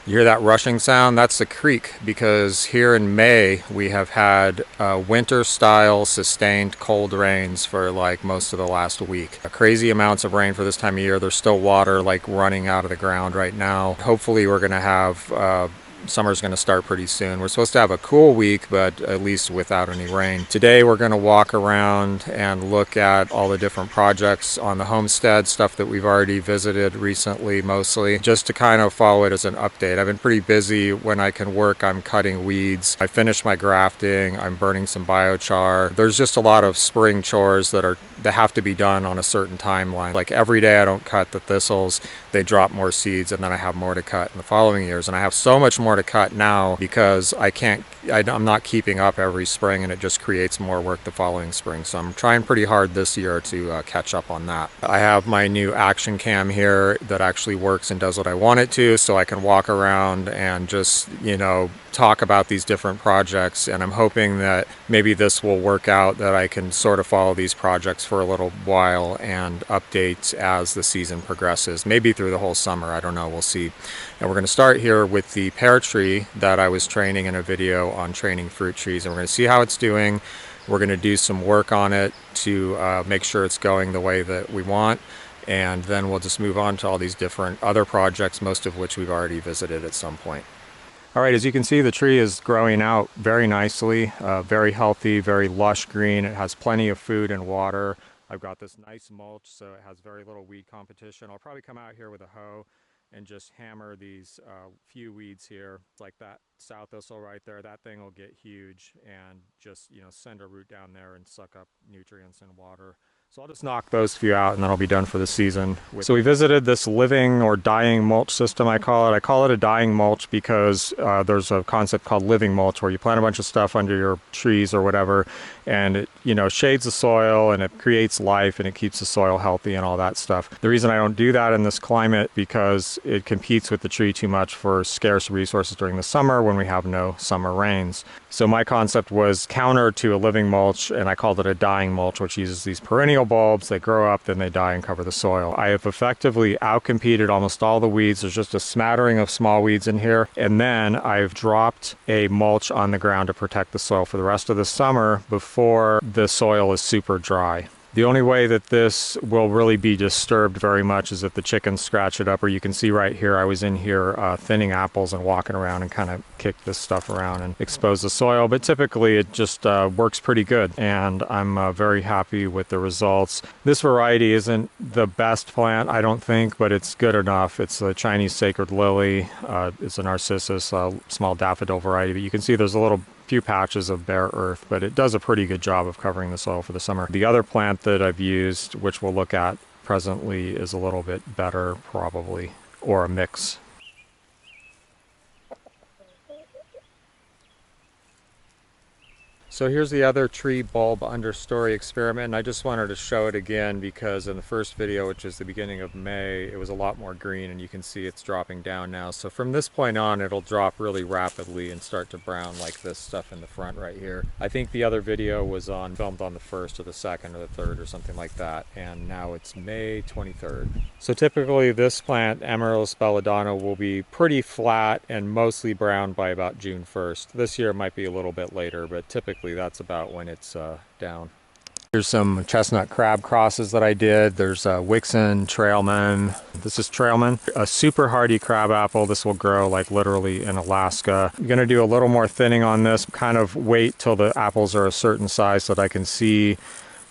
You hear that rushing sound? That's the creek, because here in May we have had winter-style sustained cold rains for like most of the last week. Crazy amounts of rain for this time of year. There's still water like running out of the ground right now. Hopefully we're going to have summer's going to start pretty soon. We're supposed to have a cool week, but at least without any rain. Today we're going to walk around and look at all the different projects on the homestead, stuff that we've already visited recently mostly, just to kind of follow it as an update. I've been pretty busy. When I can work, I'm cutting weeds. I finished my grafting. I'm burning some biochar. There's just a lot of spring chores that have to be done on a certain timeline. Like every day I don't cut the thistles, they drop more seeds, and then I have more to cut in the following years. And I have so much more to cut now because I'm not keeping up every spring, and it just creates more work the following spring. So I'm trying pretty hard this year to catch up on that. I have my new action cam here that actually works and does what I want it to, so I can walk around and just, talk about these different projects. And I'm hoping that maybe this will work out, that I can sort of follow these projects for a little while and update as the season progresses, maybe through the whole summer. I don't know, we'll see. And we're going to start here with the pear tree that I was training in a video on training fruit trees, and we're going to see how it's doing. We're going to do some work on it to make sure it's going the way that we want, and then we'll just move on to all these different other projects, most of which we've already visited at some point. All right, as you can see, the tree is growing out very nicely, very healthy, very lush green. It has plenty of food and water. I've got this nice mulch, so it has very little weed competition. I'll probably come out here with a hoe and just hammer these few weeds here, like that sow thistle right there. That thing will get huge and just, send a root down there and suck up nutrients and water. So I'll just knock those few out, and then I'll be done for the season. So we visited this living or dying mulch system, I call it. I call it a dying mulch because there's a concept called living mulch, where you plant a bunch of stuff under your trees or whatever, and it, shades the soil, and it creates life, and it keeps the soil healthy and all that stuff. The reason I don't do that in this climate, because it competes with the tree too much for scarce resources during the summer when we have no summer rains. So my concept was counter to a living mulch, and I called it a dying mulch, which uses these perennial bulbs. They grow up, then they die and cover the soil. I have effectively outcompeted almost all the weeds. There's just a smattering of small weeds in here. And then I've dropped a mulch on the ground to protect the soil for the rest of the summer before the soil is super dry. The only way that this will really be disturbed very much is if the chickens scratch it up, or you can see right here, I was in here thinning apples and walking around and kind of kicked this stuff around and exposed the soil. But typically it just works pretty good, and I'm very happy with the results. This variety isn't the best plant, I don't think, but it's good enough. It's a Chinese sacred lily. It's a narcissus, small daffodil variety, but you can see there's a few patches of bare earth, but it does a pretty good job of covering the soil for the summer. The other plant that I've used, which we'll look at presently, is a little bit better probably, or a mix. So here's the other tree bulb understory experiment, and I just wanted to show it again because in the first video, which is the beginning of May, it was a lot more green, and you can see it's dropping down now. So from this point on, it'll drop really rapidly and start to brown like this stuff in the front right here. I think the other video was filmed on the 1st or the 2nd or the 3rd or something like that, and now it's May 23rd. So typically this plant, Amaryllis belladonna, will be pretty flat and mostly brown by about June 1st. This year it might be a little bit later, but typically that's about when it's down. Here's some chestnut crab crosses that I did. There's Wixon, Trailman. This is Trailman, a super hardy crab apple. This will grow like literally in Alaska. I'm gonna do a little more thinning on this, kind of wait till the apples are a certain size so that I can see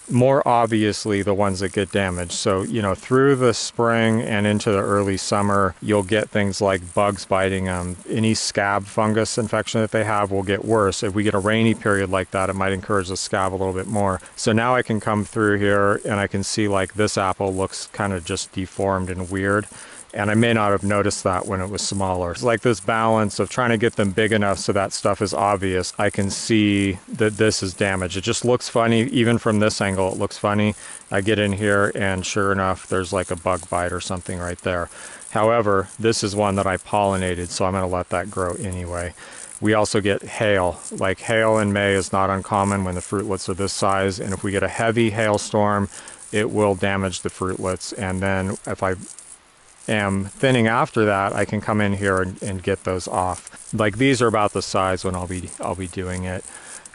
more obviously the ones that get damaged. So, through the spring and into the early summer, you'll get things like bugs biting them. Any scab fungus infection that they have will get worse. If we get a rainy period like that, it might encourage the scab a little bit more. So now I can come through here and I can see like this apple looks kind of just deformed and weird. And I may not have noticed that when it was smaller. It's like this balance of trying to get them big enough so that stuff is obvious. I can see that this is damaged. It just looks funny. Even from this angle, it looks funny. I get in here and sure enough, there's like a bug bite or something right there. However, this is one that I pollinated, so I'm gonna let that grow anyway. We also get hail. Like hail in May is not uncommon when the fruitlets are this size. And if we get a heavy hailstorm, it will damage the fruitlets. And then if I am thinning after that, I can come in here and get those off. Like these are about the size when I'll be doing it.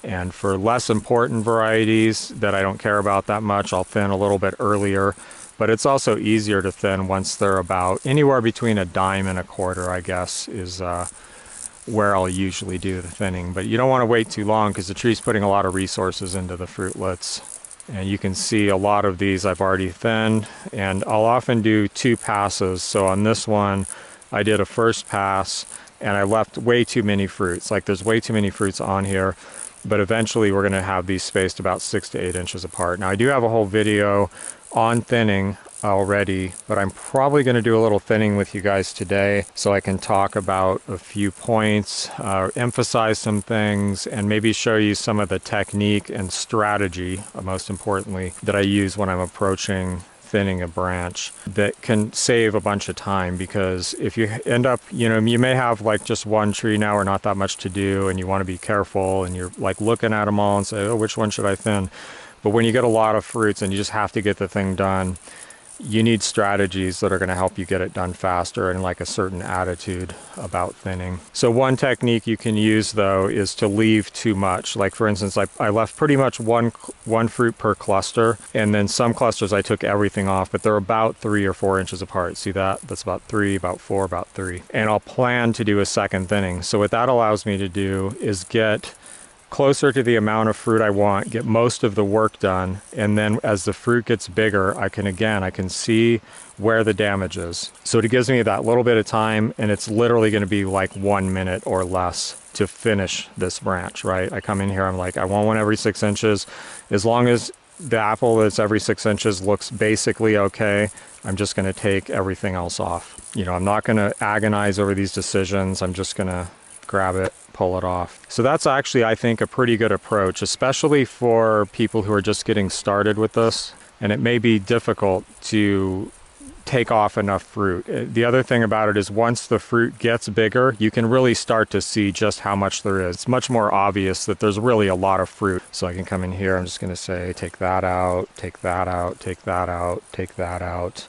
And for less important varieties that I don't care about that much, I'll thin a little bit earlier. But it's also easier to thin once they're about anywhere between a dime and a quarter, I guess, is where I'll usually do the thinning. But you don't want to wait too long because the tree's putting a lot of resources into the fruitlets. And you can see a lot of these I've already thinned, and I'll often do 2 passes. So on this one, I did a first pass and I left way too many fruits. Like there's way too many fruits on here. But eventually we're going to have these spaced about 6 to 8 inches apart. Now I do have a whole video on thinning already, but I'm probably going to do a little thinning with you guys today so I can talk about a few points, emphasize some things, and maybe show you some of the technique and strategy, most importantly, that I use when I'm approaching thinning a branch that can save a bunch of time. Because if you end up, you may have like just one tree now or not that much to do, and you want to be careful and you're like looking at them all and say, oh, which one should I thin? But when you get a lot of fruits and you just have to get the thing done, you need strategies that are going to help you get it done faster and like a certain attitude about thinning. So one technique you can use though is to leave too much. Like for instance, I left pretty much one fruit per cluster, and then some clusters I took everything off, but they're about 3 or 4 inches apart. See that? That's about 3, about 4, about 3. And I'll plan to do a second thinning. So what that allows me to do is get closer to the amount of fruit I want, get most of the work done, and then as the fruit gets bigger, I can see where the damage is. So it gives me that little bit of time, and it's literally going to be like 1 minute or less to finish this branch, right? I come in here, I'm like, I want one every 6 inches. As long as the apple that's every 6 inches looks basically okay, I'm just going to take everything else off. I'm not going to agonize over these decisions. I'm just going to grab it, pull it off. So that's actually, I think, a pretty good approach, especially for people who are just getting started with this. And it may be difficult to take off enough fruit. The other thing about it is once the fruit gets bigger, you can really start to see just how much there is. It's much more obvious that there's really a lot of fruit. So I can come in here, I'm just going to say, take that out, take that out, take that out, take that out,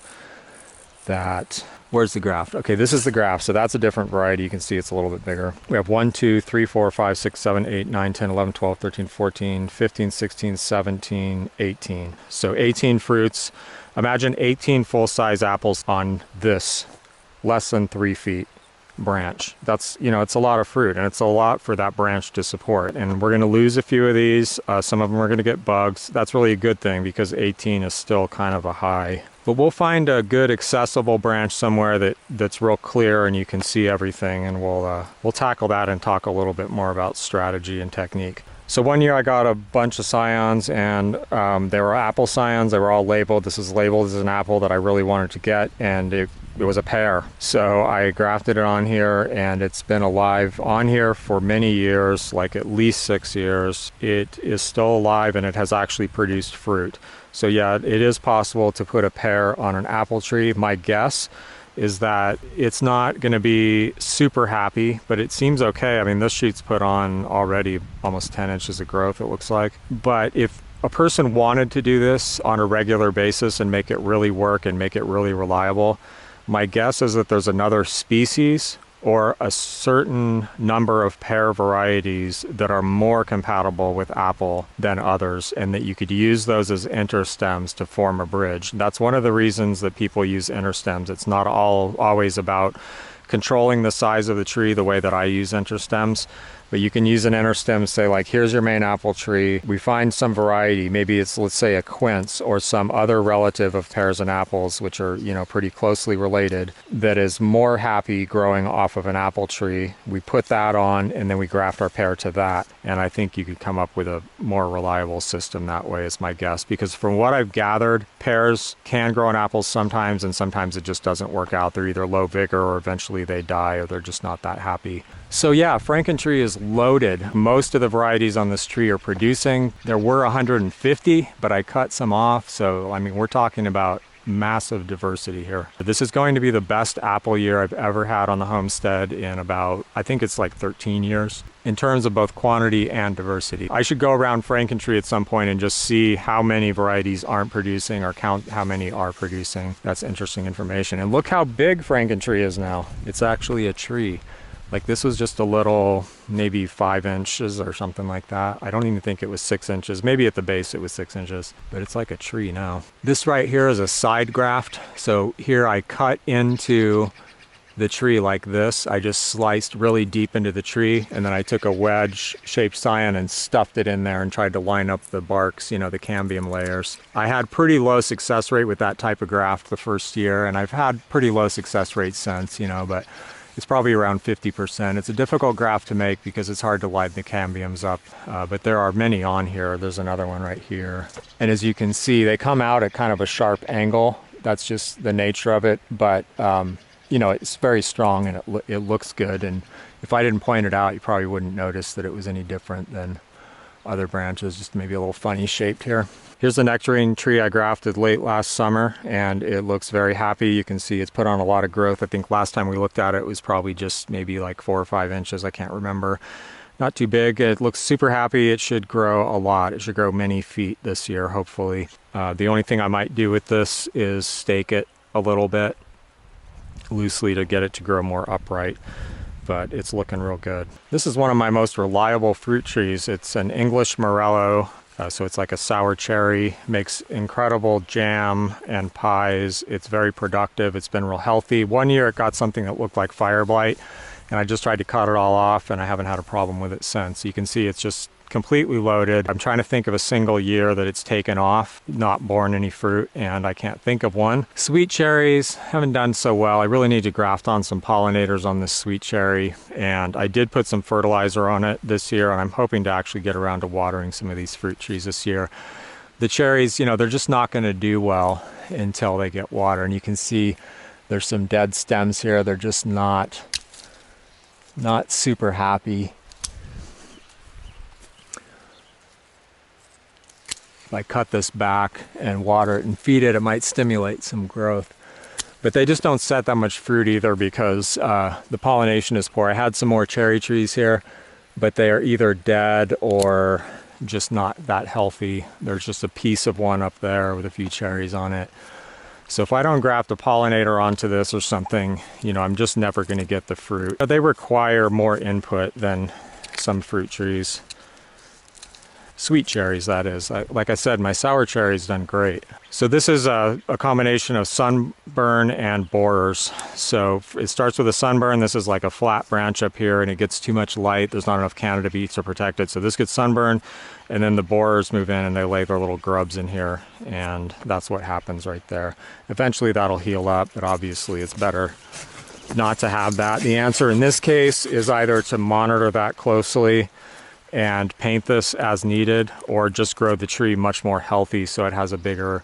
that. Where's the graft? Okay, this is the graft, so that's a different variety. You can see it's a little bit bigger. We have 1, 2, 3, 4, 5, 6, 7, 8, 9, 10, 11, 12, 13, 14, 15, 16, 17, 18. So 18 fruits. Imagine 18 full-size apples on this less than 3 feet branch. That's, it's a lot of fruit, and it's a lot for that branch to support. And we're going to lose a few of these. Some of them are going to get bugs. That's really a good thing because 18 is still kind of a high. But we'll find a good accessible branch somewhere that's real clear and you can see everything, and we'll tackle that and talk a little bit more about strategy and technique. So one year I got a bunch of scions, and they were apple scions. They were all labeled. This is labeled as an apple that I really wanted to get, and it was a pear. So I grafted it on here, and it's been alive on here for many years, like at least 6 years. It is still alive, and it has actually produced fruit. So yeah, it is possible to put a pear on an apple tree. My guess is that it's not going to be super happy, but it seems okay. I mean, this sheet's put on already almost 10 inches of growth, it looks like. But if a person wanted to do this on a regular basis and make it really work and make it really reliable, my guess is that there's another species or a certain number of pear varieties that are more compatible with apple than others, and that you could use those as interstems to form a bridge. That's one of the reasons that people use interstems. It's not always about controlling the size of the tree the way that I use interstems, but you can use an interstem, say like, here's your main apple tree. We find some variety, maybe it's, let's say, a quince or some other relative of pears and apples, which are, pretty closely related, that is more happy growing off of an apple tree. We put that on, and then we graft our pear to that. And I think you could come up with a more reliable system that way, is my guess. Because from what I've gathered, pears can grow on apples sometimes, and sometimes it just doesn't work out. They're either low vigor or eventually they die, or they're just not that happy. So yeah, Frankentree is loaded. Most of the varieties on this tree are producing. There were 150, but I cut some off. So, I mean, we're talking about massive diversity here. This is going to be the best apple year I've ever had on the homestead in about, I think it's like 13 years, in terms of both quantity and diversity. I should go around Frankentree at some point and just see how many varieties aren't producing or count how many are producing. That's interesting information. And look how big Frankentree is now. It's actually a tree. Like this was just a little, maybe 5 inches or something like that. I don't even think it was 6 inches. Maybe at the base it was 6 inches, but it's like a tree now. This right here is a side graft. So here I cut into the tree like this. I just sliced really deep into the tree, and then I took a wedge shaped scion and stuffed it in there and tried to line up the barks, you know, the cambium layers. I had pretty low success rate with that type of graft the first year, and I've had pretty low success rate since, you know, but it's probably around 50%. It's a difficult graft to make because it's hard to line the cambiums up, but there are many on here. There's another one right here. And as you can see, they come out at kind of a sharp angle. That's just the nature of it, but you know, it's very strong and it looks good. And if I didn't point it out, you probably wouldn't notice that it was any different than other branches, just maybe a little funny shaped here. Here's the nectarine tree I grafted late last summer, and it looks very happy. You can see it's put on a lot of growth. I think last time we looked at it, it was probably just maybe like 4 or 5 inches. I can't remember. Not too big. It looks super happy. It should grow a lot. It should grow many feet this year, hopefully. The only thing I might do with this is stake it a little bit loosely to get it to grow more upright, but it's looking real good. This is one of my most reliable fruit trees. It's an English Morello. So it's like a sour cherry, makes incredible jam and pies. It's very productive. It's been real healthy. One year it got something that looked like fire blight, and I just tried to cut it all off, and I haven't had a problem with it since. You can see it's just completely loaded. I'm trying to think of a single year that it's taken off, not borne any fruit, and I can't think of one. Sweet cherries haven't done so well. I really need to graft on some pollinators on this sweet cherry, and I did put some fertilizer on it this year, and I'm hoping to actually get around to watering some of these fruit trees this year. The cherries, you know, they're just not going to do well until they get water, and you can see there's some dead stems here. They're just not super happy. If I cut this back and water it and feed it, it might stimulate some growth. But they just don't set that much fruit either because the pollination is poor. I had some more cherry trees here, but they are either dead or just not that healthy. There's just a piece of one up there with a few cherries on it. So if I don't graft a pollinator onto this or something, you know, I'm just never going to get the fruit. They require more input than some fruit trees. Sweet cherries, that is. Like I said, my sour cherry's done great. So this is a combination of sunburn and borers. So it starts with a sunburn. This is like a flat branch up here, and it gets too much light. There's not enough Canada beets to protect it. So this gets sunburned, and then the borers move in and they lay their little grubs in here, and that's what happens right there. Eventually that'll heal up, but obviously it's better not to have that. The answer in this case is either to monitor that closely and paint this as needed, or just grow the tree much more healthy so it has a bigger,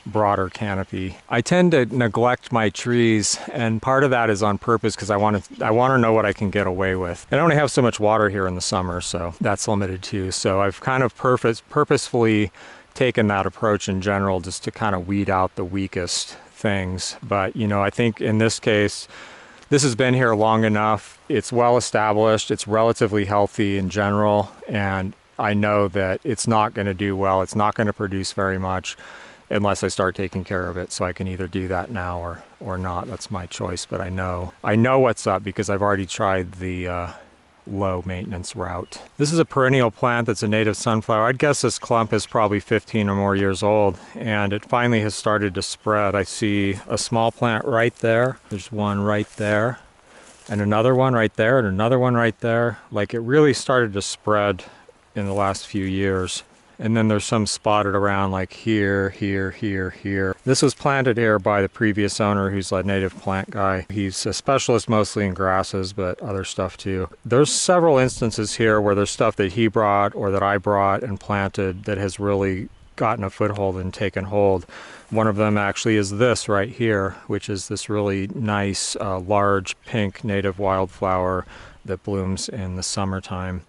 broader canopy. I tend to neglect my trees, and part of that is on purpose because I want to know what I can get away with. And I only have so much water here in the summer, so that's limited too. So I've kind of purposefully taken that approach in general, just to kind of weed out the weakest things. But you know, I think in this case, this has been here long enough. It's well established. It's relatively healthy in general. And I know that it's not going to do well. It's not going to produce very much unless I start taking care of it. So I can either do that now or not. That's my choice. But I know what's up because I've already tried the low maintenance route. This is a perennial plant that's a native sunflower. I'd guess this clump is probably 15 or more years old, and it finally has started to spread. I see a small plant right there. There's one right there, and another one right there, and another one right there. Like, it really started to spread in the last few years. And then there's some spotted around like here, here, here, here. This was planted here by the previous owner, who's a native plant guy. He's a specialist mostly in grasses, but other stuff too. There's several instances here where there's stuff that he brought or that I brought and planted that has really gotten a foothold and taken hold. One of them actually is this right here, which is this really nice, large pink native wildflower that blooms in the summertime.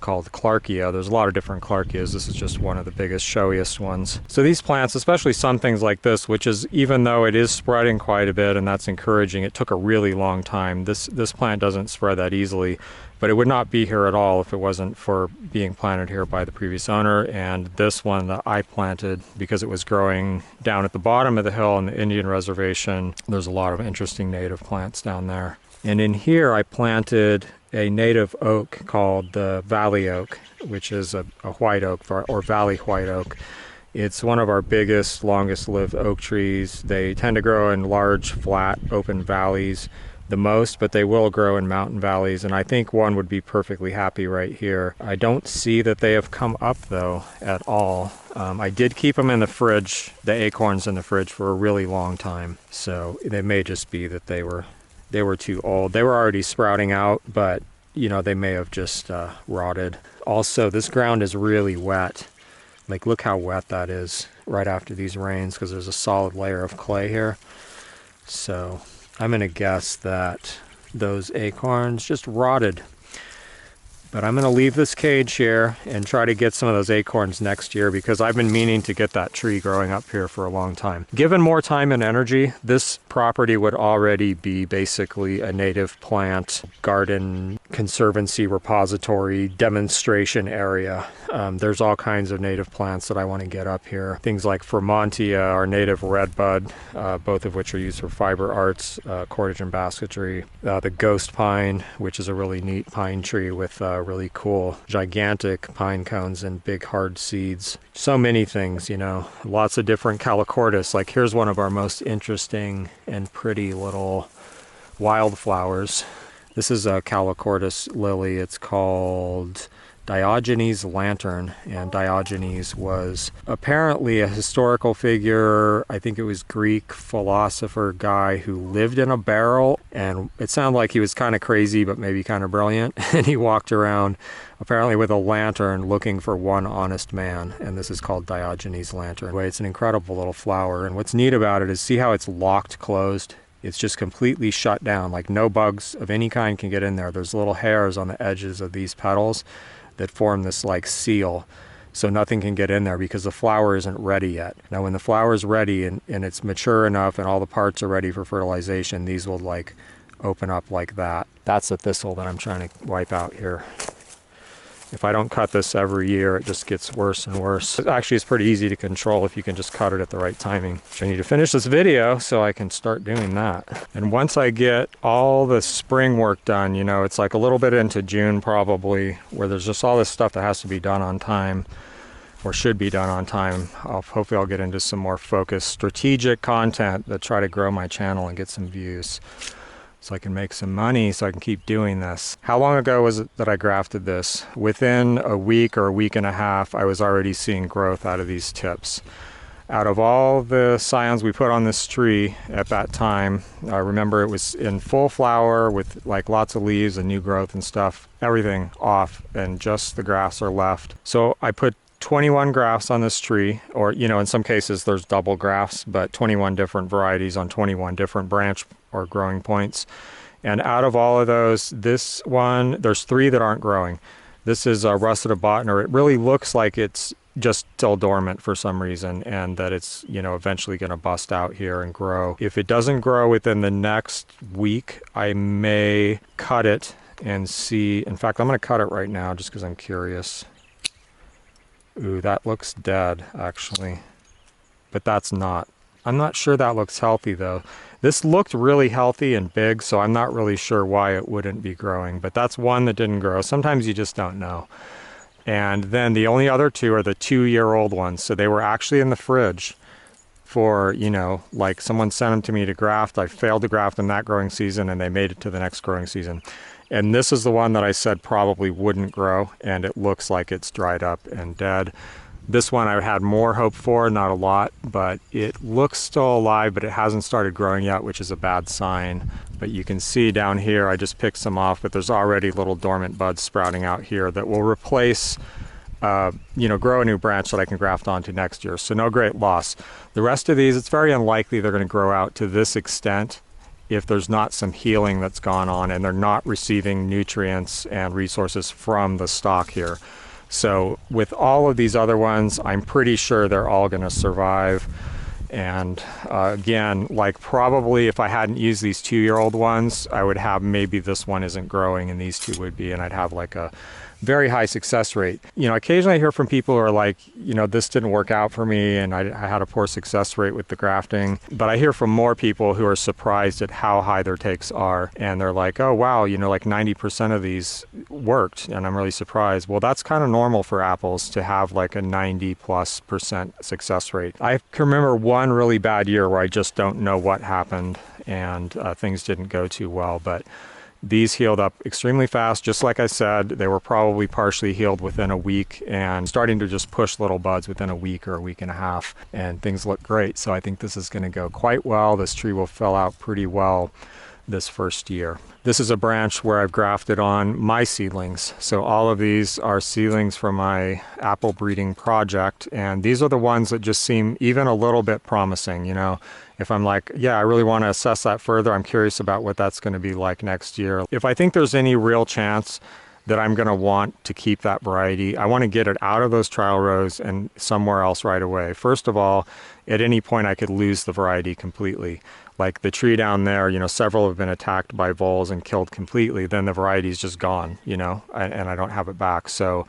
called Clarkia. There's a lot of different Clarkias. This is just one of the biggest, showiest ones. So these plants, especially some things like this, which is, even though it is spreading quite a bit and that's encouraging, it took a really long time. This plant doesn't spread that easily, but it would not be here at all if it wasn't for being planted here by the previous owner. And this one that I planted because it was growing down at the bottom of the hill on the Indian reservation. There's a lot of interesting native plants down there. And in here I planted a native oak called the valley oak, which is a white oak or valley white oak. It's one of our biggest, longest lived oak trees. They tend to grow in large, flat, open valleys the most, but they will grow in mountain valleys, and I think one would be perfectly happy right here. I don't see that they have come up though at all. I did keep them in the fridge, the acorns in the fridge, for a really long time, so they may just be that they were too old. They were already sprouting out, but you know, they may have just rotted. Also, this ground is really wet. Like, look how wet that is right after these rains, because there's a solid layer of clay here. So I'm going to guess that those acorns just rotted. But I'm going to leave this cage here and try to get some of those acorns next year, because I've been meaning to get that tree growing up here for a long time. Given more time and energy, this property would already be basically a native plant garden conservancy repository demonstration area. There's all kinds of native plants that I want to get up here. Things like Vermontia, our native redbud, both of which are used for fiber arts, cordage and basketry. The ghost pine, which is a really neat pine tree with really cool gigantic pine cones and big hard seeds. So many things, you know, lots of different calochortus. Like, here's one of our most interesting and pretty little wildflowers. This is a calochortus lily. It's called Diogenes Lantern, and Diogenes was apparently a historical figure. I think it was Greek philosopher guy who lived in a barrel, and it sounded like he was kind of crazy but maybe kind of brilliant, and he walked around apparently with a lantern looking for one honest man, and this is called Diogenes Lantern. Anyway, it's an incredible little flower, and what's neat about it is see how it's locked closed? It's just completely shut down, like no bugs of any kind can get in there. There's little hairs on the edges of these petals that form this like seal, so nothing can get in there because the flower isn't ready yet. Now when the flower is ready and it's mature enough and all the parts are ready for fertilization, these will like open up like that. That's the thistle that I'm trying to wipe out here. If I don't cut this every year, it just gets worse and worse. Actually, it's pretty easy to control if you can just cut it at the right timing. I need to finish this video so I can start doing that. And once I get all the spring work done, you know, it's like a little bit into June probably, where there's just all this stuff that has to be done on time, or should be done on time. Hopefully I'll get into some more focused, strategic content that try to grow my channel and get some views, so I can make some money, so I can keep doing this. How long ago was it that I grafted this? Within a week or a week and a half, I was already seeing growth out of these tips. Out of all the scions we put on this tree at that time, I remember it was in full flower with like lots of leaves and new growth and stuff, everything off, and just the grafts are left. So I put 21 grafts on this tree, or, you know, in some cases there's double grafts, but 21 different varieties on 21 different branch or growing points. And out of all of those, this one, there's 3 that aren't growing. This is a russet botner. It really looks like it's just still dormant for some reason, and that it's, you know, eventually going to bust out here and grow. If it doesn't grow within the next week, I may cut it and see. In fact, I'm going to cut it right now just because I'm curious. Ooh, that looks dead, actually. But that's not. I'm not sure that looks healthy, though. This looked really healthy and big, so I'm not really sure why it wouldn't be growing. But that's one that didn't grow. Sometimes you just don't know. And then the only other 2 are the 2-year-old ones. So they were actually in the fridge for, you know, like someone sent them to me to graft. I failed to graft in that growing season, and they made it to the next growing season. And this is the one that I said probably wouldn't grow, and it looks like it's dried up and dead. This one I had more hope for, not a lot, but it looks still alive, but it hasn't started growing yet, which is a bad sign. But you can see down here, I just picked some off, but there's already little dormant buds sprouting out here that will replace, you know, grow a new branch that I can graft onto next year. So no great loss. The rest of these, it's very unlikely they're going to grow out to this extent if there's not some healing that's gone on and they're not receiving nutrients and resources from the stock here. So with all of these other ones, I'm pretty sure they're all going to survive. And again, like probably if I hadn't used these 2-year-old ones, I would have maybe this one isn't growing and these two would be, and I'd have like a very high success rate. You know, occasionally I hear from people who are like, you know, this didn't work out for me and I had a poor success rate with the grafting. But I hear from more people who are surprised at how high their takes are. And they're like, oh, wow, you know, like 90% of these worked. And I'm really surprised. Well, that's kind of normal for apples to have like a 90+% success rate. I can remember one really bad year where I just don't know what happened and things didn't go too well. But these healed up extremely fast. Just like I said, they were probably partially healed within a week and starting to just push little buds within a week or a week and a half. And things look great. So I think this is going to go quite well. This tree will fill out pretty well this first year. This is a branch where I've grafted on my seedlings. So all of these are seedlings for my apple breeding project. And these are the ones that just seem even a little bit promising. You know, if I'm like, yeah, I really want to assess that further, I'm curious about what that's going to be like next year. If I think there's any real chance that I'm going to want to keep that variety, I want to get it out of those trial rows and somewhere else right away. First of all, at any point I could lose the variety completely. Like the tree down there, you know, several have been attacked by voles and killed completely. Then the variety is just gone, you know, and I don't have it back. So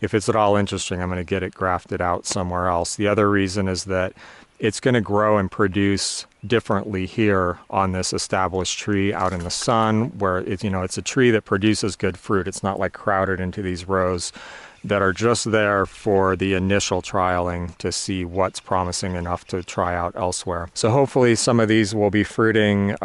if it's at all interesting, I'm going to get it grafted out somewhere else. The other reason is that it's going to grow and produce differently here on this established tree out in the sun, where it's, you know, it's a tree that produces good fruit. It's not like crowded into these rows that are just there for the initial trialing to see what's promising enough to try out elsewhere. So hopefully some of these will be fruiting.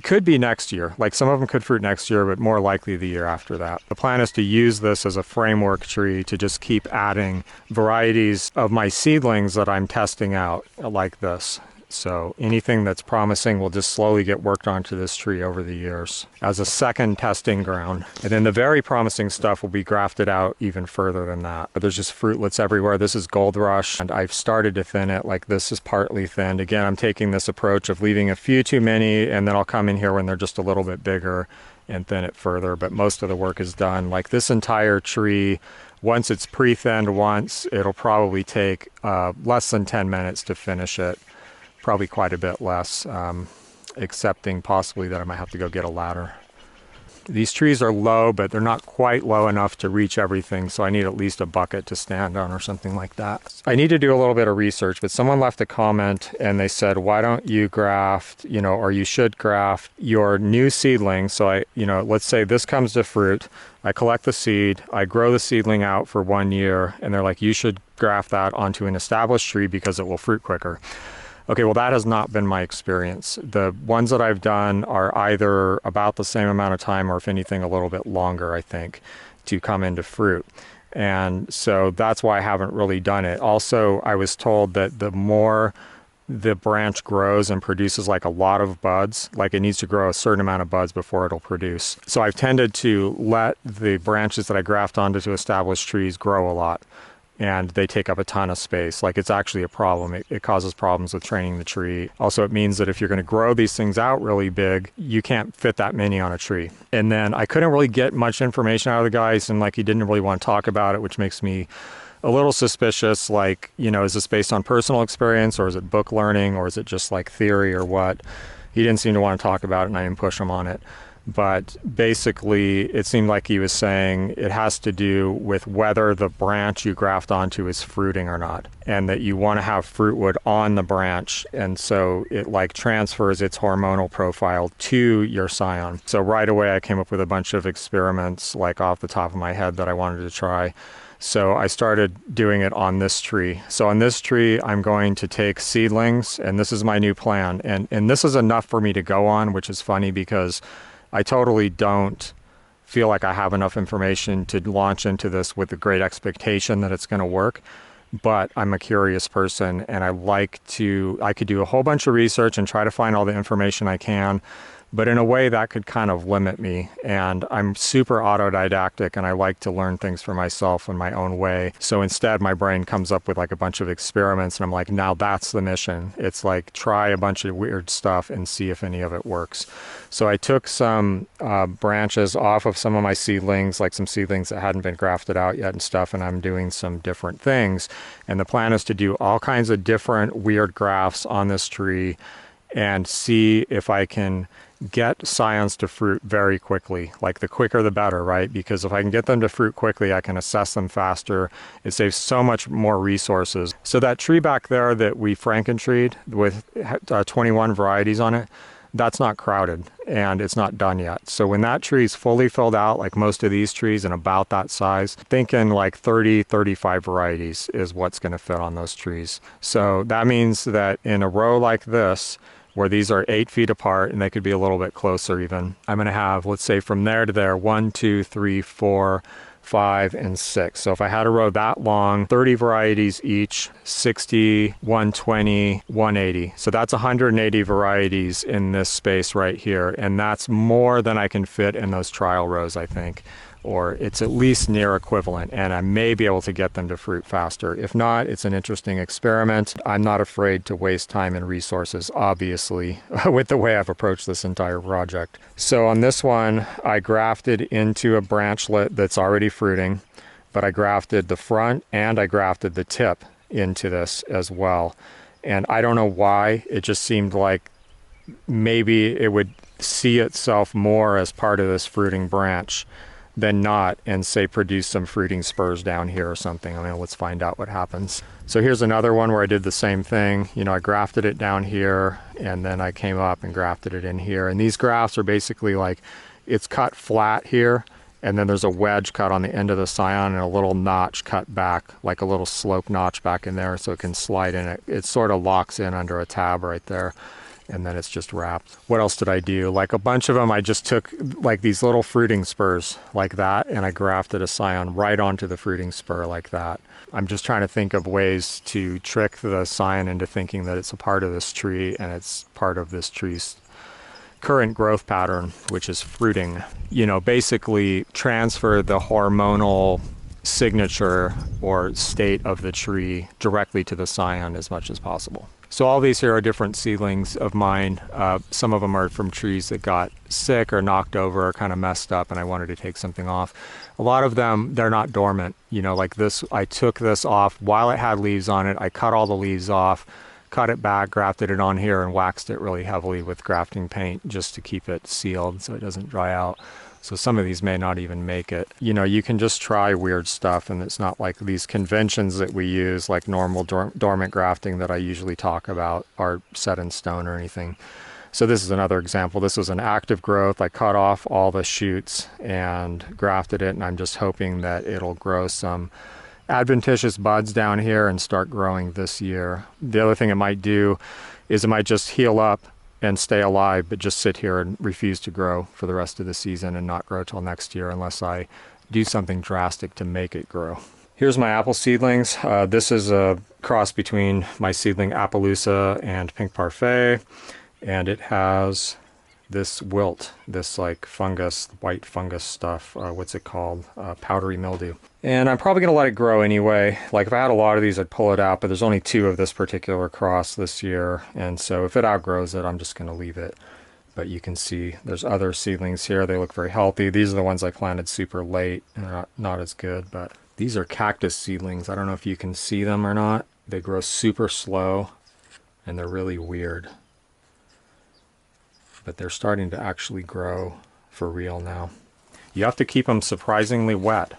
Could be next year. Like some of them could fruit next year, but more likely the year after that. The plan is to use this as a framework tree to just keep adding varieties of my seedlings that I'm testing out like this. So anything that's promising will just slowly get worked onto this tree over the years as a second testing ground. And then the very promising stuff will be grafted out even further than that. But there's just fruitlets everywhere. This is Gold Rush, and I've started to thin it. Like this is partly thinned. Again, I'm taking this approach of leaving a few too many, and then I'll come in here when they're just a little bit bigger and thin it further. But most of the work is done. Like this entire tree, once it's pre-thinned once, it'll probably take less than 10 minutes to finish it. Probably quite a bit less, excepting possibly that I might have to go get a ladder. These trees are low, but they're not quite low enough to reach everything, so I need at least a bucket to stand on or something like that. I need to do a little bit of research, but someone left a comment and they said, why don't you graft, you know, or you should graft your new seedling. So I, you know, let's say this comes to fruit, I collect the seed, I grow the seedling out for 1 year, and they're like, you should graft that onto an established tree because it will fruit quicker. Okay, well, that has not been my experience. The ones that I've done are either about the same amount of time or, if anything, a little bit longer, I think, to come into fruit. And so that's why I haven't really done it. Also, I was told that the more the branch grows and produces like a lot of buds, like it needs to grow a certain amount of buds before it'll produce. So I've tended to let the branches that I graft onto to established trees grow a lot. And they take up a ton of space. Like it's actually a problem. It causes problems with training the tree. Also, it means that if you're going to grow these things out really big, you can't fit that many on a tree. And then I couldn't really get much information out of the guy. And like he didn't really want to talk about it, which makes me a little suspicious. Like, you know, is this based on personal experience or is it book learning or is it just like theory or what? He didn't seem to want to talk about it and I didn't push him on it. But basically, it seemed like he was saying it has to do with whether the branch you graft onto is fruiting or not, and that you want to have fruitwood on the branch, and so it like transfers its hormonal profile to your scion. So right away, I came up with a bunch of experiments, like off the top of my head, that I wanted to try. So I started doing it on this tree. So on this tree, I'm going to take seedlings, and this is my new plan. And this is enough for me to go on, which is funny because I totally don't feel like I have enough information to launch into this with a great expectation that it's going to work. But I'm a curious person and I could do a whole bunch of research and try to find all the information I can. But in a way that could kind of limit me, and I'm super autodidactic and I like to learn things for myself in my own way. So instead my brain comes up with like a bunch of experiments and I'm like, now that's the mission. It's like try a bunch of weird stuff and see if any of it works. So I took some branches off of some of my seedlings, like some seedlings that hadn't been grafted out yet and stuff, and I'm doing some different things. And the plan is to do all kinds of different weird grafts on this tree and see if I can get scions to fruit very quickly. Like the quicker the better, right? Because if I can get them to fruit quickly, I can assess them faster. It saves so much more resources. So that tree back there that we Franken-treed with 21 varieties on it, that's not crowded and it's not done yet. So when that tree is fully filled out, like most of these trees and about that size, thinking like 30, 35 varieties is what's going to fit on those trees. So that means that in a row like this, where these are 8 feet apart and they could be a little bit closer even, I'm going to have, let's say from there to there, 1, 2, 3, 4, 5, and 6. So if I had a row that long, 30 varieties each, 60, 120, 180. So that's 180 varieties in this space right here. And that's more than I can fit in those trial rows, I think. Or it's at least near equivalent, and I may be able to get them to fruit faster. If not, it's an interesting experiment. I'm not afraid to waste time and resources, obviously, with the way I've approached this entire project. So on this one, I grafted into a branchlet that's already fruiting, but I grafted the front and I grafted the tip into this as well. And I don't know why, it just seemed like maybe it would see itself more as part of this fruiting branch than not, and say produce some fruiting spurs down here or something. I mean, let's find out what happens. So here's another one where I did the same thing. You know, I grafted it down here and then I came up and grafted it in here. And these grafts are basically like, it's cut flat here and then there's a wedge cut on the end of the scion and a little notch cut back, like a little slope notch back in there so it can slide in. It sort of locks in under a tab right there. And then it's just wrapped. What else did I do? Like a bunch of them, I just took like these little fruiting spurs like that, and I grafted a scion right onto the fruiting spur like that. I'm just trying to think of ways to trick the scion into thinking that it's a part of this tree and it's part of this tree's current growth pattern, which is fruiting. You know, basically transfer the hormonal signature or state of the tree directly to the scion as much as possible. So all these here are different seedlings of mine. Some of them are from trees that got sick or knocked over or kind of messed up and I wanted to take something off. A lot of them, they're not dormant. You know, like this, I took this off while it had leaves on it. I cut all the leaves off, cut it back, grafted it on here and waxed it really heavily with grafting paint just to keep it sealed so it doesn't dry out. So some of these may not even make it. You know, you can just try weird stuff and it's not like these conventions that we use, like normal dormant grafting that I usually talk about, are set in stone or anything. So this is another example. This was an active growth. I cut off all the shoots and grafted it, and I'm just hoping that it'll grow some adventitious buds down here and start growing this year. The other thing it might do is it might just heal up and stay alive, but just sit here and refuse to grow for the rest of the season and not grow till next year unless I do something drastic to make it grow. Here's my apple seedlings. This is a cross between my seedling Appaloosa and Pink Parfait, and it has this wilt, this like fungus, white fungus stuff. What's it called? Powdery mildew. And I'm probably gonna let it grow anyway. Like if I had a lot of these, I'd pull it out, but there's only 2 of this particular cross this year. And so if it outgrows it, I'm just gonna leave it. But you can see there's other seedlings here. They look very healthy. These are the ones I planted super late and they're not as good, but these are cactus seedlings. I don't know if you can see them or not. They grow super slow and they're really weird. But they're starting to actually grow for real now. You have to keep them surprisingly wet.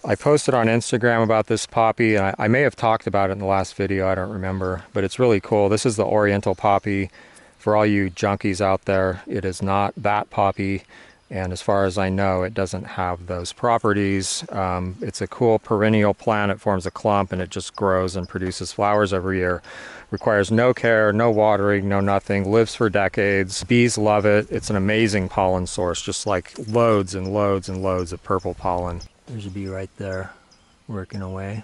I posted on Instagram about this poppy, and I may have talked about it in the last video, I don't remember, but it's really cool. This is the Oriental poppy. For all you junkies out there, it is not that poppy, and as far as I know, it doesn't have those properties. It's a cool perennial plant. It forms a clump, and it just grows and produces flowers every year. Requires no care, no watering, no nothing. Lives for decades. Bees love it. It's an amazing pollen source, just like loads and loads and loads of purple pollen. There's a bee right there working away.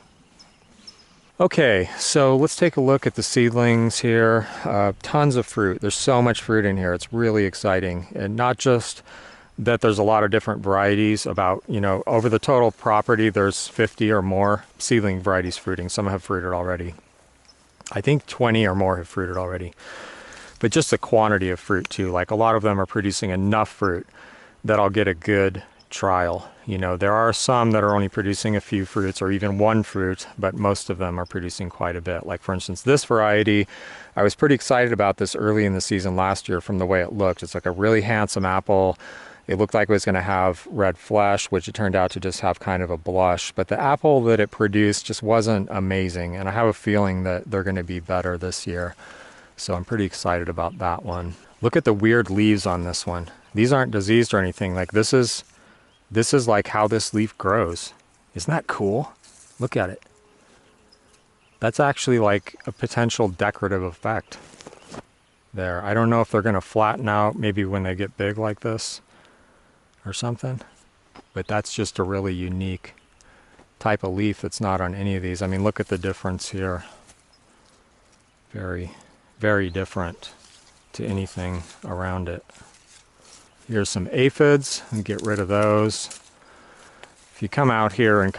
Okay, so let's take a look at the seedlings here. Tons of fruit. There's so much fruit in here. It's really exciting. And not just that there's a lot of different varieties, about, over the total property, there's 50 or more seedling varieties fruiting. Some have fruited already. I think 20 or more have fruited already. But just the quantity of fruit too. Like a lot of them are producing enough fruit that I'll get a good trial. There are some that are only producing a few fruits or even one fruit, but most of them are producing quite a bit. Like for instance, this variety, I was pretty excited about this early in the season last year from the way it looked. It's like a really handsome apple. It looked like it was going to have red flesh, which it turned out to just have kind of a blush. But the apple that it produced just wasn't amazing. And I have a feeling that they're going to be better this year. So I'm pretty excited about that one. Look at the weird leaves on this one. These aren't diseased or anything. Like this is like how this leaf grows. Isn't that cool? Look at it. That's actually like a potential decorative effect there. I don't know if they're going to flatten out maybe when they get big like this or something, but that's just a really unique type of leaf that's not on any of these. I mean, look at the difference here. Very, very different to anything around it. Here's some aphids, and get rid of those. If you come out here and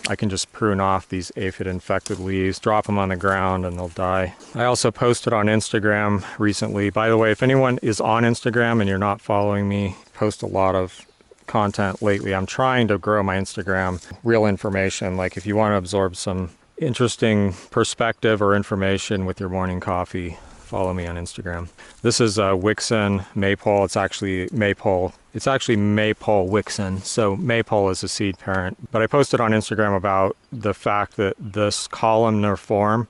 I can just prune off these aphid infected leaves, drop them on the ground, and they'll die. I also posted on Instagram recently. By the way, if anyone is on Instagram and you're not following me, post a lot of content lately. I'm trying to grow my Instagram. Real information, like if you want to absorb some interesting perspective or information with your morning coffee, follow me on Instagram. This is Wixen Maypole. It's actually Maypole. It's actually Maypole Wixen. So Maypole is a seed parent. But I posted on Instagram about the fact that this columnar form,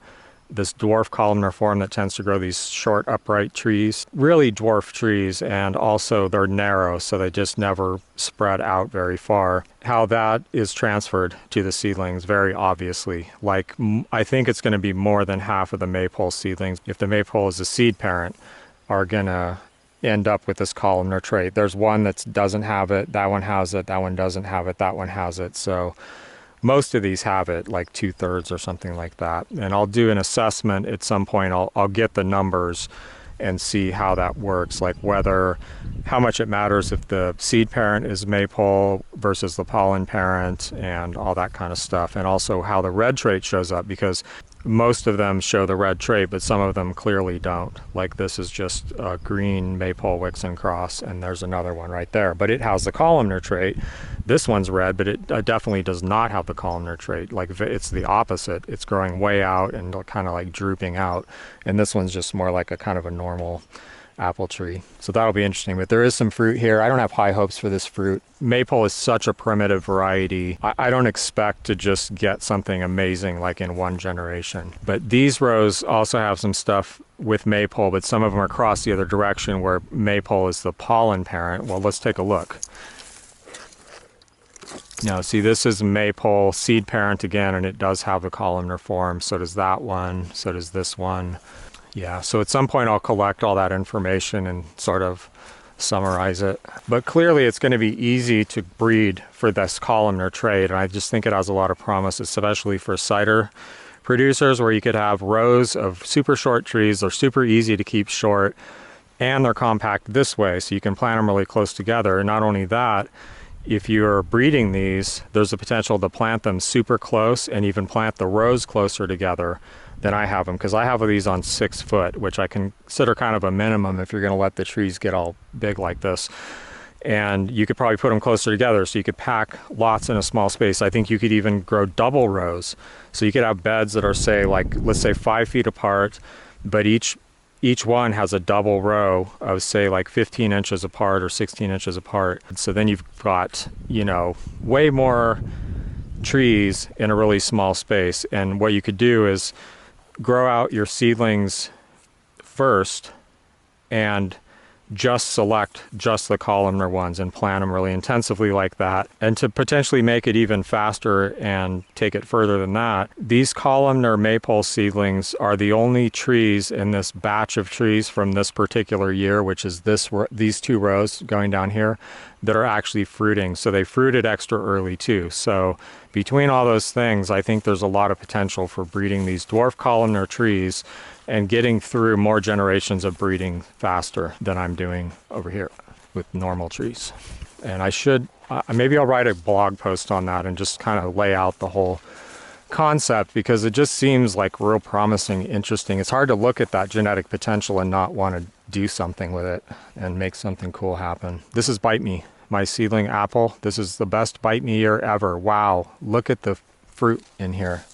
this dwarf columnar form that tends to grow these short upright trees, really dwarf trees, and also they're narrow, so they just never spread out very far. How that is transferred to the seedlings, very obviously. Like, I think it's going to be more than half of the maypole seedlings, if the maypole is a seed parent, are going to end up with this columnar trait. There's one that doesn't have it, that one has it, that one doesn't have it, that one has it. So most of these have it, like 2/3 or something like that. And I'll do an assessment at some point. I'll get the numbers and see how that works, like how much it matters if the seed parent is maypole versus the pollen parent and all that kind of stuff. And also how the red trait shows up, because most of them show the red trait, but some of them clearly don't. Like this is just a green Maypole Wixen cross, and there's another one right there. But it has the columnar trait. This one's red, but it definitely does not have the columnar trait. Like it's the opposite. It's growing way out and kind of like drooping out. And this one's just more like a kind of a normal apple tree. So that'll be interesting. But there is some fruit here. I don't have high hopes for this fruit. Maypole is such a primitive variety. I don't expect to just get something amazing like in one generation. But these rows also have some stuff with maypole, but some of them are across the other direction where maypole is the pollen parent. Well, let's take a look. Now, see, this is maypole seed parent again, and it does have the columnar form. So does that one. So does this one. Yeah, so at some point I'll collect all that information and sort of summarize it. But clearly it's going to be easy to breed for this columnar trait, and I just think it has a lot of promise, especially for cider producers, where you could have rows of super short trees. They're super easy to keep short, and they're compact this way, so you can plant them really close together. And not only that, if you're breeding these, there's a potential to plant them super close and even plant the rows closer together than I have them, because I have these on 6 foot, which I consider kind of a minimum if you're going to let the trees get all big like this. And you could probably put them closer together, so you could pack lots in a small space. I think you could even grow double rows. So you could have beds that are, say, like, let's say 5 feet apart, but each one has a double row of, say, like 15 inches apart or 16 inches apart. So then you've got, way more trees in a really small space. And what you could do is grow out your seedlings first and just select just the columnar ones and plant them really intensively like that. And to potentially make it even faster and take it further than that, these columnar maypole seedlings are the only trees in this batch of trees from this particular year, which is these 2 rows going down here, that are actually fruiting. So they fruited extra early too. So between all those things, I think there's a lot of potential for breeding these dwarf columnar trees and getting through more generations of breeding faster than I'm doing over here with normal trees. And I should, maybe I'll write a blog post on that and just kind of lay out the whole concept, because it just seems like real promising, interesting. It's hard to look at that genetic potential and not want to do something with it and make something cool happen. This is Bite Me, my seedling apple. This is the best Bite Me year ever. Wow, look at the fruit in here.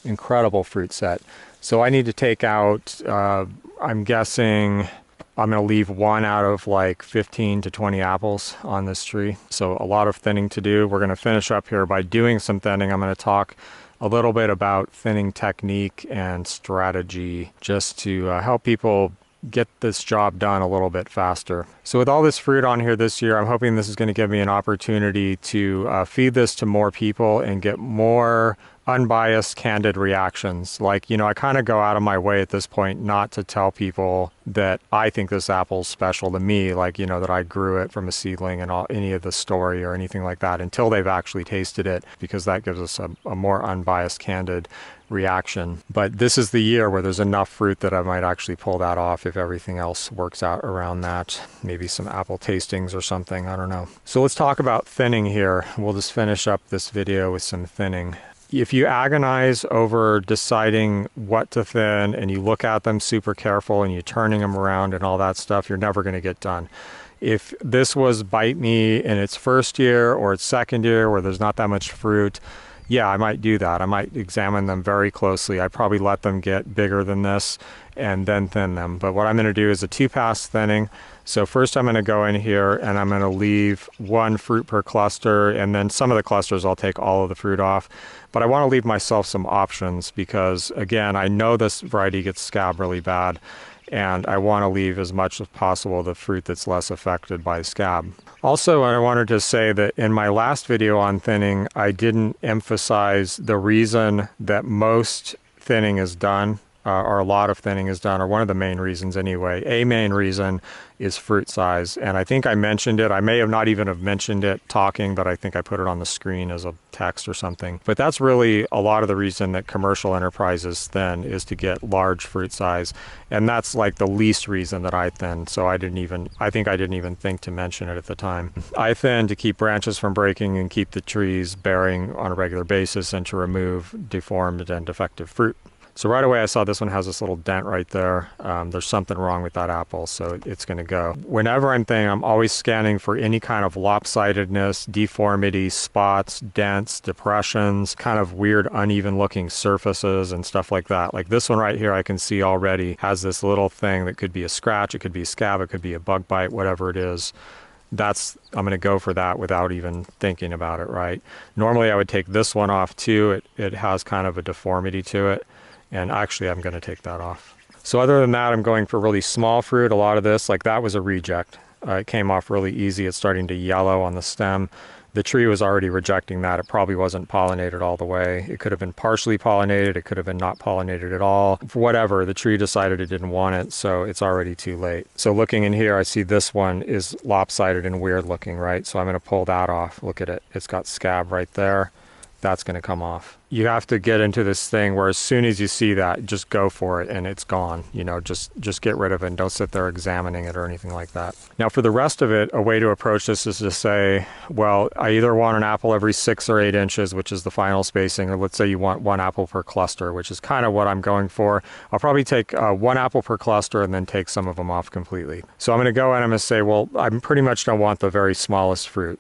Incredible fruit set. So I need to take out, I'm guessing I'm going to leave 1 out of like 15 to 20 apples on this tree. So a lot of thinning to do. We're going to finish up here by doing some thinning. I'm going to talk a little bit about thinning technique and strategy just to help people get this job done a little bit faster. So with all this fruit on here this year, I'm hoping this is going to give me an opportunity to feed this to more people and get more unbiased, candid reactions. Like, you know, I kind of go out of my way at this point not to tell people that I think this apple's special to me, like, you know, that I grew it from a seedling and any of the story or anything like that until they've actually tasted it, because that gives us a more unbiased, candid reaction. But this is the year where there's enough fruit that I might actually pull that off if everything else works out around that. Maybe some apple tastings or something, I don't know. So let's talk about thinning here. We'll just finish up this video with some thinning. If you agonize over deciding what to thin and you look at them super careful and you're turning them around and all that stuff, you're never going to get done. If this was Bite Me in its first year or its second year where there's not that much fruit, yeah, I might do that. I might examine them very closely. I'd probably let them get bigger than this and then thin them. But what I'm going to do is a 2-pass thinning. So first I'm going to go in here and I'm going to leave 1 fruit per cluster, and then some of the clusters I'll take all of the fruit off. But I want to leave myself some options because, again, I know this variety gets scab really bad, and I want to leave as much as possible the fruit that's less affected by scab. Also, I wanted to say that in my last video on thinning, I didn't emphasize the reason that most thinning is done, or a lot of thinning is done, or one of the main reasons anyway. A main reason is fruit size. And I think I mentioned it. I may have not even have mentioned it talking, but I think I put it on the screen as a text or something. But that's really a lot of the reason that commercial enterprises thin, is to get large fruit size. And that's like the least reason that I thin. So I think I didn't even think to mention it at the time. I thin to keep branches from breaking and keep the trees bearing on a regular basis and to remove deformed and defective fruit. So right away I saw this one has this little dent right there. There's something wrong with that apple, so it's going to go. Whenever I'm thinning, I'm always scanning for any kind of lopsidedness, deformity, spots, dents, depressions, kind of weird uneven looking surfaces and stuff like that. Like this one right here I can see already has this little thing that could be a scratch, it could be a scab, it could be a bug bite, whatever it is. I'm going to go for that without even thinking about it, right? Normally I would take this one off too. It has kind of a deformity to it. And actually, I'm going to take that off. So other than that, I'm going for really small fruit. A lot of this, like that was a reject. It came off really easy. It's starting to yellow on the stem. The tree was already rejecting that. It probably wasn't pollinated all the way. It could have been partially pollinated. It could have been not pollinated at all. Whatever, the tree decided it didn't want it, so it's already too late. So looking in here, I see this one is lopsided and weird looking, right? So I'm going to pull that off. Look at it. It's got scab right there. That's going to come off. You have to get into this thing where as soon as you see that, just go for it and it's gone. You know, just get rid of it and don't sit there examining it or anything like that. Now for the rest of it, a way to approach this is to say, well, I either want an apple every 6 or 8 inches, which is the final spacing, or let's say you want 1 apple per cluster, which is kind of what I'm going for. I'll probably take 1 apple per cluster and then take some of them off completely. So I'm going to go and I'm going to say, well, I pretty much don't want the very smallest fruit.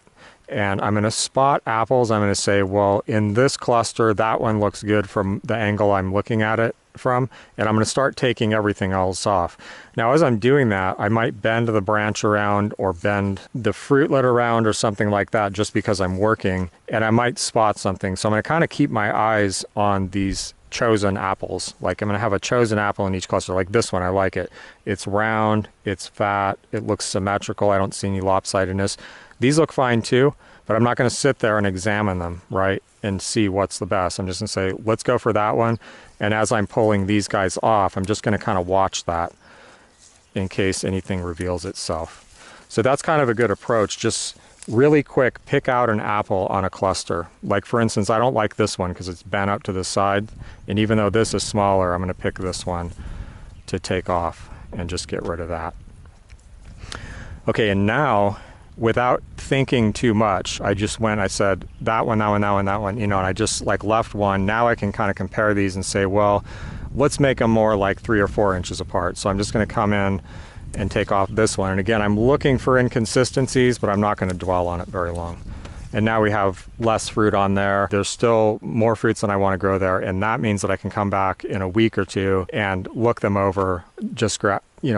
And I'm going to spot apples. I'm going to say, well, in this cluster, that one looks good from the angle I'm looking at it from. And I'm going to start taking everything else off. Now, as I'm doing that, I might bend the branch around or bend the fruitlet around or something like that just because I'm working. And I might spot something. So I'm going to kind of keep my eyes on these chosen apples. Like I'm going to have a chosen apple in each cluster. Like this one, I like it. It's round, it's fat, it looks symmetrical. I don't see any lopsidedness. These look fine too, but I'm not going to sit there and examine them, right, and see what's the best. I'm just going to say, let's go for that one. And as I'm pulling these guys off, I'm just going to kind of watch that in case anything reveals itself. So that's kind of a good approach. Just really quick, pick out an apple on a cluster. Like for instance, I don't like this one because it's bent up to the side. And even though this is smaller, I'm going to pick this one to take off and just get rid of that. Okay, and now, without thinking too much, I just went, I said, that one, that one, that one, that one, you know, and I just like left one. Now I can kind of compare these and say, well, let's make them more like 3 or 4 inches apart. So I'm just going to come in and take off this one. And again, I'm looking for inconsistencies, but I'm not going to dwell on it very long. And now we have less fruit on there. There's still more fruits than I want to grow there. And that means that I can come back in a week or two and look them over just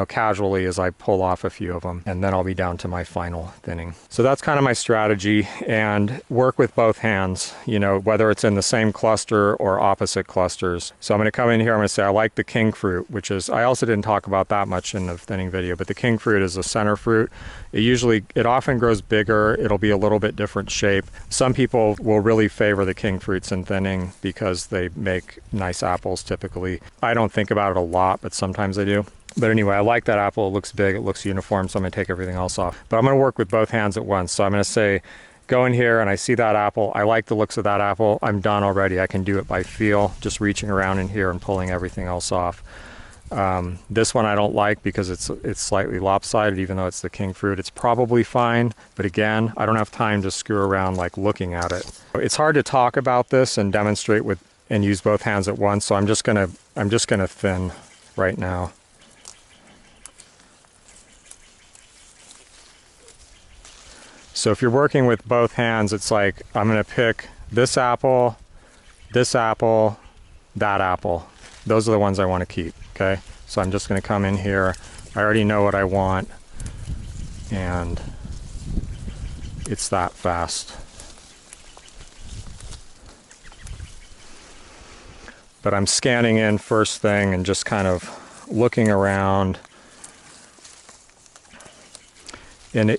casually as I pull off a few of them. And then I'll be down to my final thinning. So that's kind of my strategy, and work with both hands, you know, whether it's in the same cluster or opposite clusters. So I'm going to come in here, I'm going to say I like the king fruit, which is, I also didn't talk about that much in the thinning video, but the king fruit is a center fruit. It often grows bigger. It'll be a little bit different shape. Some people will really favor the king fruits in thinning because they make nice apples typically. I don't think about it a lot, but sometimes I do. But anyway, I like that apple. It looks big, it looks uniform, so I'm going to take everything else off. But I'm going to work with both hands at once. So I'm going to say, go in here and I see that apple. I like the looks of that apple. I'm done already. I can do it by feel, just reaching around in here and pulling everything else off. This one I don't like because it's slightly lopsided, even though it's the king fruit. It's probably fine, but again, I don't have time to screw around like looking at it. It's hard to talk about this and demonstrate and use both hands at once, so I'm just gonna thin right now. So if you're working with both hands, it's like I'm going to pick this apple, that apple. Those are the ones I want to keep, okay? So I'm just going to come in here. I already know what I want, and it's that fast. But I'm scanning in first thing and just kind of looking around. And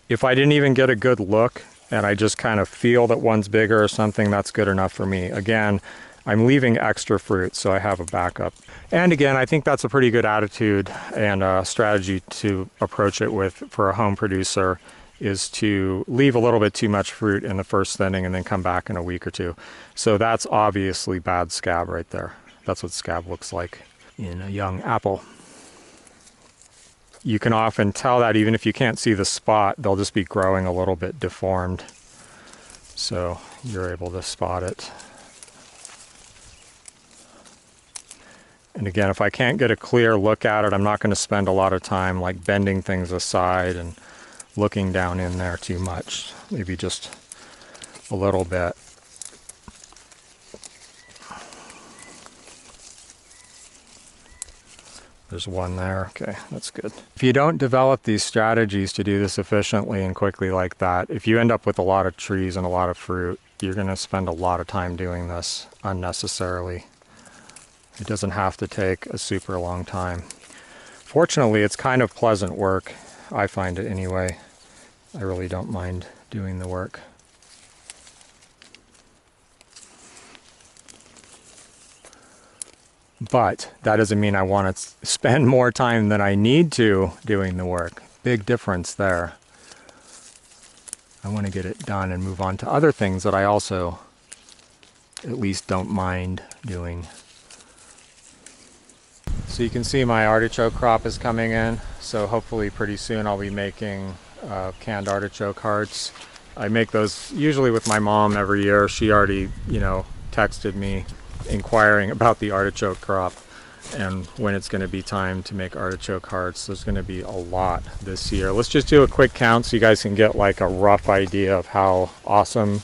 if I didn't even get a good look and I just kind of feel that one's bigger or something, that's good enough for me. Again, I'm leaving extra fruit so I have a backup. And again, I think that's a pretty good attitude and a strategy to approach it with for a home producer, is to leave a little bit too much fruit in the first thinning and then come back in a week or two. So that's obviously bad scab right there. That's what scab looks like in a young apple. You can often tell that even if you can't see the spot, they'll just be growing a little bit deformed. So you're able to spot it. And again, if I can't get a clear look at it, I'm not going to spend a lot of time like bending things aside and looking down in there too much. Maybe just a little bit. There's one there. Okay, that's good. If you don't develop these strategies to do this efficiently and quickly like that, if you end up with a lot of trees and a lot of fruit, you're going to spend a lot of time doing this unnecessarily. It doesn't have to take a super long time. Fortunately, it's kind of pleasant work. I find it anyway. I really don't mind doing the work. But that doesn't mean I want to spend more time than I need to doing the work. Big difference there. I want to get it done and move on to other things that I also at least don't mind doing. So you can see my artichoke crop is coming in. So hopefully pretty soon I'll be making canned artichoke hearts. I make those usually with my mom every year. She already, texted me inquiring about the artichoke crop and when it's going to be time to make artichoke hearts. There's going to be a lot this year. Let's just do a quick count so you guys can get like a rough idea of how awesome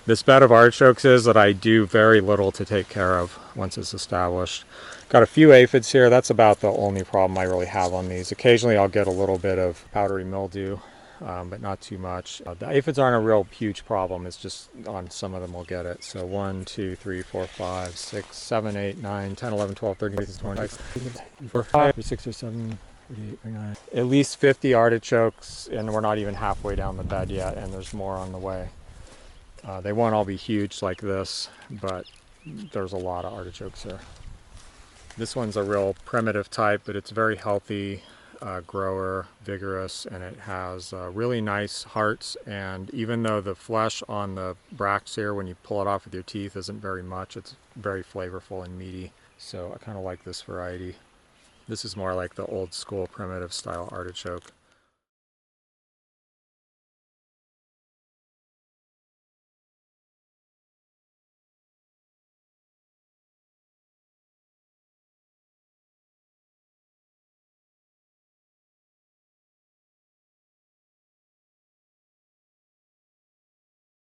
this bed of artichokes is that I do very little to take care of once it's established. Got a few aphids here. That's about the only problem I really have on these. Occasionally I'll get a little bit of powdery mildew, but not too much. The aphids aren't a real huge problem. It's just on some of them we'll get it. So 1, 2, 3, 4, 5, 6, 7, 8, 9, 10, 11, 12, 13, 14, 15, 16, 17, 6 or 7, 8, 9. At least 50 artichokes, and we're not even halfway down the bed yet, and there's more on the way. They won't all be huge like this, but there's a lot of artichokes here. This one's a real primitive type, but it's very healthy. grower, vigorous, and it has really nice hearts. And even though the flesh on the bracts here, when you pull it off with your teeth, isn't very much, it's very flavorful and meaty. So I kind of like this variety. This is more like the old school primitive style artichoke.